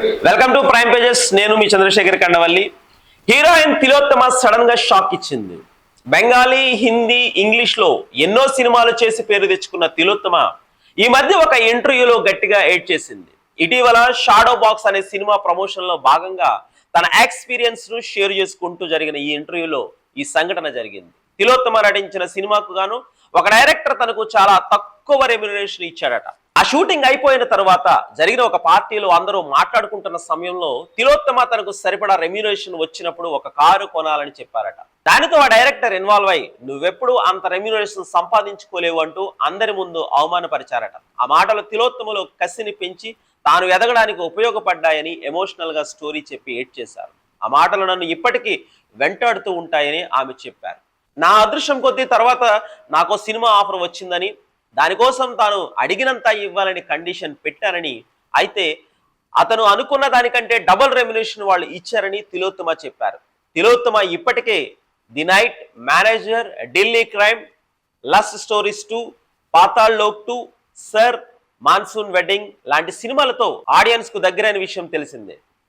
Welcome to prime pages. నేను మీ Chandrasekhar Kandavalli. Heroine Tilottama sudden గా shock ఇచ్చింది. బెంగాలీ, హిందీ, ఇంగ్లీష్ లో ఎన్నో సినిమాలు చేసి పేరు తెచ్చుకున్న తిలోత్తమ ఈ మధ్య ఒక ఇంటర్వ్యూలో గట్టిగా ఏడ్ చేసింది. ఇటీవల షాడో బాక్స్ అనే సినిమా ప్రమోషన్ లో భాగంగా తన ఎక్స్పీరియన్స్ ను షేర్ చేసుకుంటూ జరిగిన ఈ ఇంటర్వ్యూలో ఈ సంఘటన జరిగింది. తిలోత్తమ నటించిన సినిమాకు గాను ఒక డైరెక్టర్ తనకు చాలా తక్కువ రెమ్యునరేషన్ ఇచ్చాడట. ఆ షూటింగ్ అయిపోయిన తర్వాత జరిగిన ఒక పార్టీలో అందరూ మాట్లాడుకుంటున్న సమయంలో తిలోత్తమ తనకు సరిపడా రెమ్యునరేషన్ వచ్చినప్పుడు ఒక కారు కొనాలని చెప్పారట. దానితో ఆ డైరెక్టర్ ఇన్వాల్వ్ అయి నువ్వెప్పుడు అంత రెమ్యునరేషన్ సంపాదించుకోలేవు అంటూ అందరి ముందు అవమానపరిచారట. ఆ మాటలు తిలోత్తమలో కసిని పెంచి తాను ఎదగడానికి ఉపయోగపడ్డాయని ఎమోషనల్ గా స్టోరీ చెప్పి ఏడ్ చేశారు. ఆ మాటలు నన్ను ఇప్పటికీ వెంటాడుతూ ఉంటాయని ఆమె చెప్పారు. నా అదృష్టం కొద్దీ తర్వాత నాకు సినిమా ఆఫర్ వచ్చిందని, దానికోసం తాను అడిగినంత ఇవ్వాలని కండిషన్ పెట్టానని, అయితే అతను అనుకున్న దానికంటే డబుల్ రెమ్యునరేషన్ వాళ్ళు ఇచ్చారని తిలోత్తమ చెప్పారు. తిలోత్తమ ఇప్పటికే the night, manager, Delhi crime, lust stories 2, Paatal Lok 2, sir, monsoon wedding లాంటి సినిమాలతో ఆడియన్స్ కు దగ్గరైన విషయం తెలిసిందే.